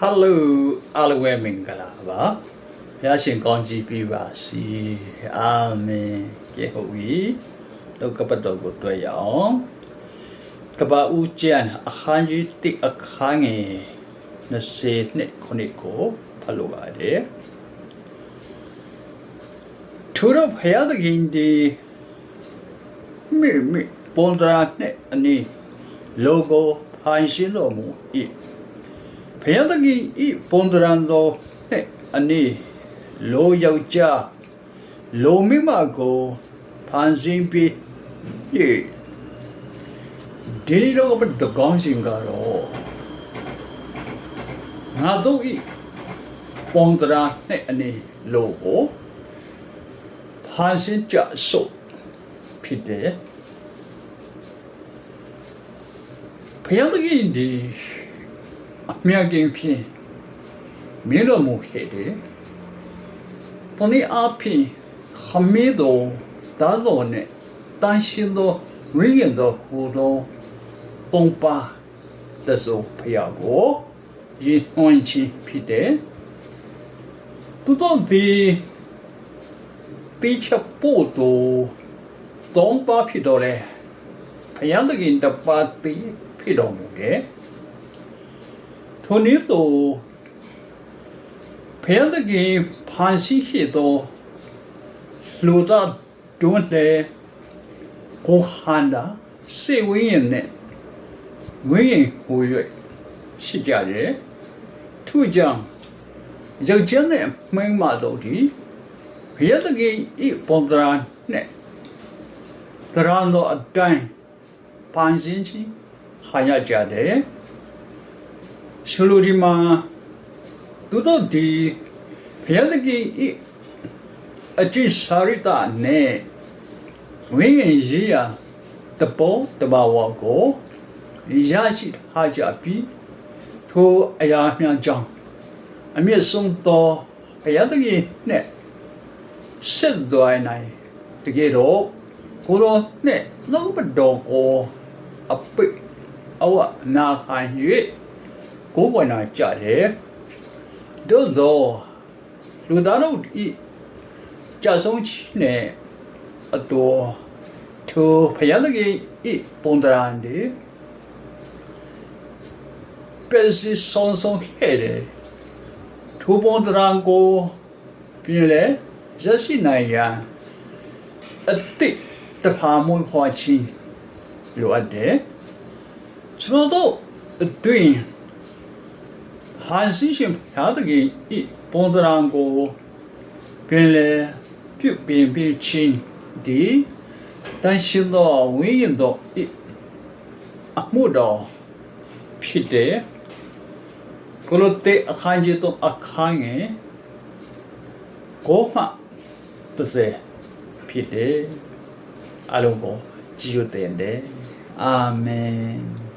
Hello အားလုံးပဲမင်္ဂလာပါဘုရားရှင်ကောင်းချီးပေးပါစေအာမင်ကဲဟုတ်ပြီလောကပတ်တော်ကိုတွေ့ရအောင်ကပ္ပဦးကျမ်းအခန်းကြီး1အခန်းငယ်20နှစ်ခုနှစ်ကိုဖတ်လို့ပါတယ်သူတို့ဘုရားသခင်ဒီမိပေါ်ဒရာနဲ့အနည်းလောကိုဖန်ရှင်းတော်မူ၏ဘုရားသခင်ဤပုံတရံတော်နဲ့အနည်းလိုယောက်ျားလိုမိမကိုဖန်ဆင်းပြီးဒီလိုဘတ်ကောင်းရှင်ကတော့ငါတို့ဤပုံတရံနဲ့အနည်းလိုကိုဖန်ဆင်းကြစို့ဖြစ်တယ်ဘုရားသခင်ဒီမြတ်ခင်ဖြင့်မြင်တော်မူခဲ့တယ်။တနည်းအားဖြင့်ခမေတော်တာတော်နဲ့တန်ရှင်တော်ဝိညာဉ်တော်ဟူသောပုံပါတဆိုဖျားကိုရည်နှွှန်ခြင်းဖြစ်တယ်။သူတို့ဒီတိချက်ပို့တော်သုံးပါဖြစ်တော်လဲဘုရားသခင်တပါးတိဖြစ်တော်မူတယ်။ထိုနည်းသို့ဘုရားသခင်ဖန်ဆင်းခဲ့သောလူသားတို့တဲ့ကိုယ်ခန္ဓာစိတ်ဝိညာဉ်နဲ့ဝိညာဉ်ဟူ၍ရှိကြတယ်ထို့ကြောင့်ယောက်ျားနဲ့မိန်းမတို့ဒီဘုရားသခင်ဤပုံသဏ္ဍာန်နဲ့သဏ္ဍာန်တော်အတိုင်းဖန်ဆင်းခြင်းခံရကြတယ်ရှလိုဒီမှာသူတို့ဒီဘုရားသခင်ဤအကျင့်စာရိတ္တနဲ့ဝိညာဉ်ရေးရာတဘောတဘာဝကိုရရှိထားကြပြီးထိုအရာများကြောင့်အမျက်ဆုံးသောဘုရားသခင်နဲ့ဆက်သွယ်နိုင်တကယ်တော့ကိုရောနဲ့လောဘတော်ကိုအပိအဝနာခံ၍ကိုယ်ပေါ်နာကြတယ်တို့သောလူသားတို့ဤကြဆုံးခြင်းနဲ့အတော်ထိုဘုရားသခင်ဤပုံတရံဒီပဲစီဆုံးခဲ့တယ်ထိုပုံတရံကိုပြင်လေရရှိနိုင်ရန်အတိတ်တဖာမွန်ခွာခြင်းလိုအပ်တယ်ကျွန်တော်တို့အတွင်းဖန်ဆင်းရှင်ဘုရားသခင်ဤပုံသဏ္ဍာန်ကိုပြင်လေပြုပြင်ပြီးချင်းဒီတန်ရှင်သောဝိညာဉ်တော်ဤအမှုတော်ဖြစ်တဲ့ကိုလိုတေအခန်းကြီးတော့အခန်းငယ်ကိုမှ30ဖြစ်တယ်အလုံးကိုကြည်ရတဲ့အာမင်